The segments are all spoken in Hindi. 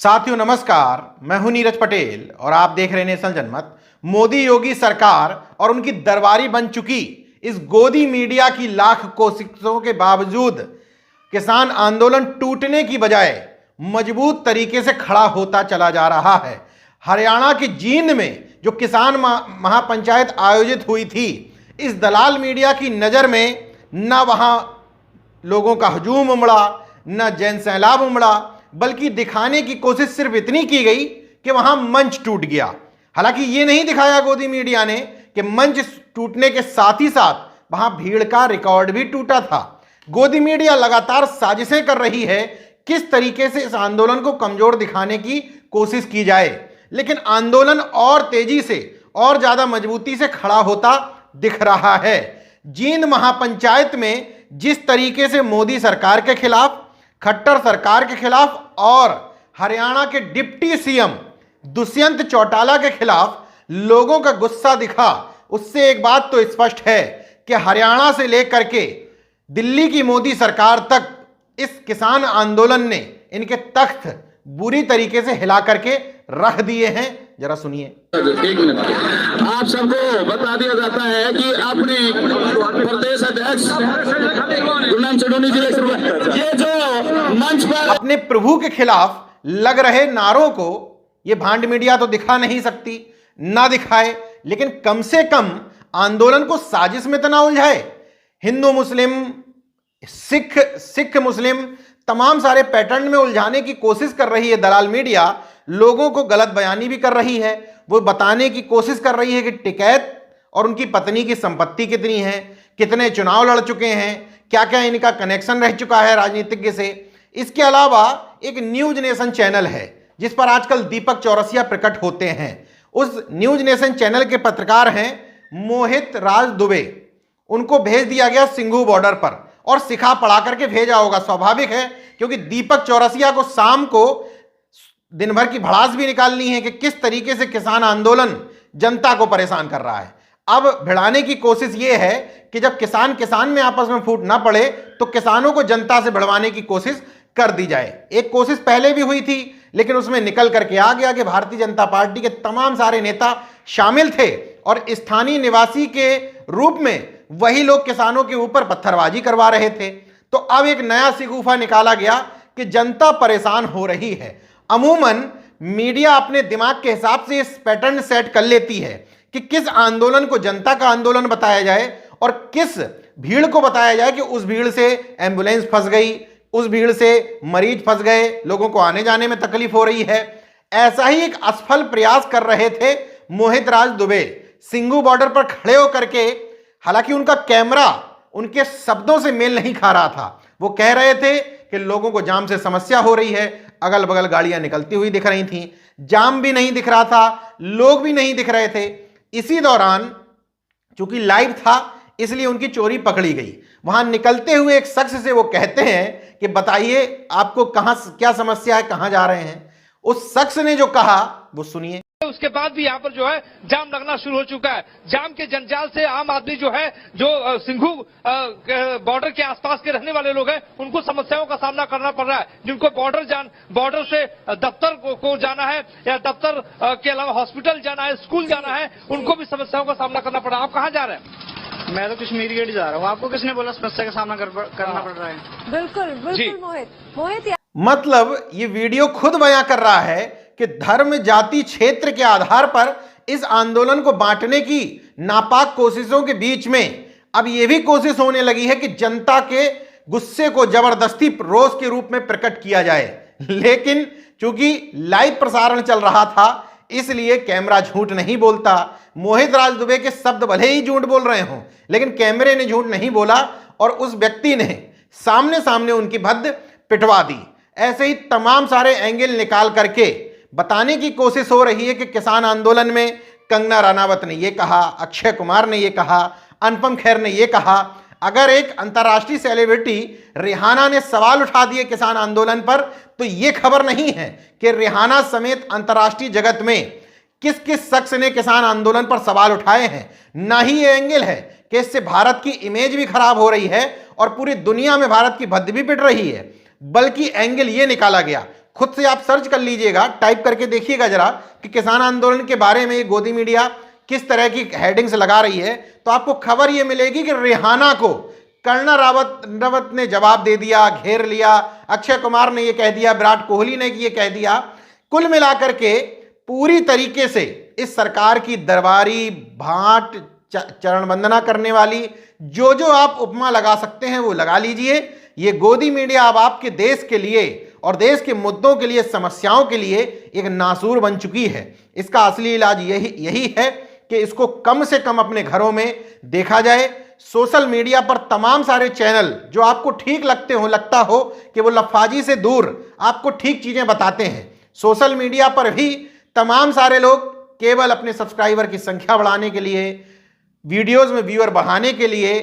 साथियों नमस्कार, मैं हूं नीरज पटेल और आप देख रहे हैं नेशनल जनमत। मोदी योगी सरकार और उनकी दरबारी बन चुकी इस गोदी मीडिया की लाख कोशिशों के बावजूद किसान आंदोलन टूटने की बजाय मजबूत तरीके से खड़ा होता चला जा रहा है। हरियाणा की जींद में जो किसान महापंचायत आयोजित हुई थी, इस दलाल मीडिया की नज़र में न वहाँ लोगों का हजूम उमड़ा, न जन सैलाब उमड़ा, बल्कि दिखाने की कोशिश सिर्फ इतनी की गई कि वहां मंच टूट गया। हालांकि ये नहीं दिखाया गोदी मीडिया ने कि मंच टूटने के साथ ही साथ वहां भीड़ का रिकॉर्ड भी टूटा था। गोदी मीडिया लगातार साजिशें कर रही है किस तरीके से इस आंदोलन को कमजोर दिखाने की कोशिश की जाए, लेकिन आंदोलन और तेजी से और ज्यादा मजबूती से खड़ा होता दिख रहा है। जींद महापंचायत में जिस तरीके से मोदी सरकार के खिलाफ, खट्टर सरकार के खिलाफ और हरियाणा के डिप्टी सीएम दुष्यंत चौटाला के खिलाफ लोगों का गुस्सा दिखा, उससे एक बात तो स्पष्ट है कि हरियाणा से लेकर के दिल्ली की मोदी सरकार तक इस किसान आंदोलन ने इनके तख्त बुरी तरीके से हिला करके रख दिए हैं। जरा सुनिए। एक मिनट, आप सबको बता दिया जाता है कि अपने प्रदेश अध्यक्ष गुलाम चढ़ोनी जी ये जो मंच पर अपने प्रभु के खिलाफ लग रहे नारों को ये भांड मीडिया तो दिखा नहीं सकती, ना दिखाए, लेकिन कम से कम आंदोलन को साजिश में तो ना उलझाए। हिंदू मुस्लिम, सिख मुस्लिम तमाम सारे पैटर्न में उलझाने की कोशिश कर रही है दलाल मीडिया। लोगों को गलत बयानी भी कर रही है। वो बताने की कोशिश कर रही है कि टिकैत और उनकी पत्नी की संपत्ति कितनी है, कितने चुनाव लड़ चुके हैं, क्या क्या इनका कनेक्शन रह चुका है राजनीतिज्ञ से। इसके अलावा एक न्यूज नेशन चैनल है जिस पर आजकल दीपक चौरसिया प्रकट होते हैं। उस न्यूज नेशन चैनल के पत्रकार हैं मोहित राज दुबे। उनको भेज दिया गया सिंघू बॉर्डर पर और सिखा पढ़ा करके भेजा होगा, स्वाभाविक है, क्योंकि दीपक चौरसिया को शाम को दिन भर की भड़ास भी निकालनी है कि किस तरीके से किसान आंदोलन जनता को परेशान कर रहा है। अब भिड़ाने की कोशिश यह है कि जब किसान में आपस में फूट ना पड़े तो किसानों को जनता से भिड़वाने की कोशिश कर दी जाए। एक कोशिश पहले भी हुई थी, लेकिन उसमें निकल करके आ गया कि भारतीय जनता पार्टी के तमाम सारे नेता शामिल थे और स्थानीय निवासी के रूप में वही लोग किसानों के ऊपर पत्थरबाजी करवा रहे थे। तो अब एक नया शिगूफा निकाला गया कि जनता परेशान हो रही है। अमूमन मीडिया अपने दिमाग के हिसाब से इस पैटर्न सेट कर लेती है कि किस आंदोलन को जनता का आंदोलन बताया जाए और किस भीड़ को बताया जाए कि उस भीड़ से एम्बुलेंस फंस गई, उस भीड़ से मरीज फंस गए, लोगों को आने जाने में तकलीफ हो रही है। ऐसा ही एक असफल प्रयास कर रहे थे मोहित राज दुबे सिंघू बॉर्डर पर खड़े होकर के। हालांकि उनका कैमरा उनके शब्दों से मेल नहीं खा रहा था। वो कह रहे थे कि लोगों को जाम से समस्या हो रही है, अगल बगल गाड़ियां निकलती हुई दिख रही थीं, जाम भी नहीं दिख रहा था, लोग भी नहीं दिख रहे थे। इसी दौरान चूंकि लाइव था इसलिए उनकी चोरी पकड़ी गई। वहां निकलते हुए एक शख्स से वो कहते हैं कि बताइए आपको कहां क्या समस्या है, कहां जा रहे हैं। उस शख्स ने जो कहा वो सुनिए। उसके बाद भी यहाँ पर जो है जाम लगना शुरू हो चुका है। जाम के जंजाल से आम आदमी जो है, जो सिंघू बॉर्डर के आसपास के रहने वाले लोग हैं, उनको समस्याओं का सामना करना पड़ रहा है। जिनको बॉर्डर से दफ्तर को जाना है या दफ्तर के अलावा हॉस्पिटल जाना है, स्कूल जाना है, उनको भी समस्याओं का सामना करना पड़ रहा है। आप कहाँ जा रहे हैं? मैं तो कश्मीर गेट जा रहा हूँ। आपको किसने बोला समस्या का सामना करना पड़ रहा है? बिल्कुल मोहित मतलब ये वीडियो खुद बयां कर रहा है कि धर्म, जाति, क्षेत्र के आधार पर इस आंदोलन को बांटने की नापाक कोशिशों के बीच में अब यह भी कोशिश होने लगी है कि जनता के गुस्से को जबरदस्ती रोष के रूप में प्रकट किया जाए। लेकिन चूंकि लाइव प्रसारण चल रहा था इसलिए कैमरा झूठ नहीं बोलता। मोहित राज दुबे के शब्द भले ही झूठ बोल रहे हों, लेकिन कैमरे ने झूठ नहीं बोला और उस व्यक्ति ने सामने उनकी भद्द पिटवा दी। ऐसे ही तमाम सारे एंगल निकाल करके बताने की कोशिश हो रही है कि किसान आंदोलन में कंगना रनावत ने यह कहा, अक्षय कुमार ने यह कहा, अनुपम खेर ने यह कहा। अगर एक अंतर्राष्ट्रीय सेलिब्रिटी रिहाना ने सवाल उठा दिए किसान आंदोलन पर, तो यह खबर नहीं है कि रिहाना समेत अंतर्राष्ट्रीय जगत में किस किस शख्स ने किसान आंदोलन पर सवाल उठाए हैं। ना ही ये एंगल है कि इससे भारत की इमेज भी खराब हो रही है और पूरी दुनिया में भारत की भद्द भी पिट रही है, बल्कि एंगल ये निकाला गया खुद से आप सर्च कर लीजिएगा, टाइप करके देखिएगा जरा कि किसान आंदोलन के बारे में ये गोदी मीडिया किस तरह की हेडिंग्स लगा रही है, तो आपको खबर ये मिलेगी कि रिहाना को कर्नल रावत ने जवाब दे दिया, घेर लिया, अक्षय कुमार ने ये कह दिया, विराट कोहली ने ये कह दिया। कुल मिलाकर के पूरी तरीके से इस सरकार की दरबारी, भाट, चरण वंदना करने वाली जो आप उपमा लगा सकते हैं वो लगा लीजिए। ये गोदी मीडिया अब आपके देश के लिए और देश के मुद्दों के लिए, समस्याओं के लिए एक नासूर बन चुकी है। इसका असली इलाज यही है कि इसको कम से कम अपने घरों में देखा जाए। सोशल मीडिया पर तमाम सारे चैनल जो आपको ठीक लगता हो कि वो लफाजी से दूर आपको ठीक चीजें बताते हैं, सोशल मीडिया पर भी तमाम सारे लोग केवल अपने सब्सक्राइबर की संख्या बढ़ाने के लिए, वीडियोस में व्यूअर बढ़ाने के लिए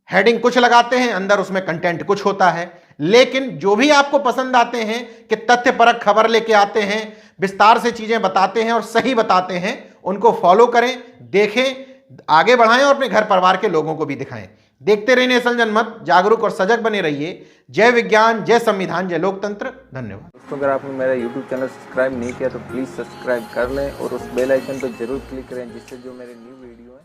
हेडिंग कुछ लगाते हैं, अंदर उसमें कंटेंट कुछ होता है। लेकिन जो भी आपको पसंद आते हैं कि तथ्यपरक खबर लेके आते हैं, विस्तार से चीजें बताते हैं और सही बताते हैं, उनको फॉलो करें, देखें, आगे बढ़ाएं और अपने घर परिवार के लोगों को भी दिखाएं। देखते रहिए नेशनल जनमत, जागरूक और सजग बने रहिए। जय विज्ञान, जय संविधान, जय लोकतंत्र। धन्यवाद दोस्तों, अगर आपने मेरा YouTube चैनल सब्सक्राइब नहीं किया तो प्लीज़ सब्सक्राइब कर लें और उस बेल आइकन पर जरूर क्लिक करें, जिससे जो मेरे न्यू वीडियो है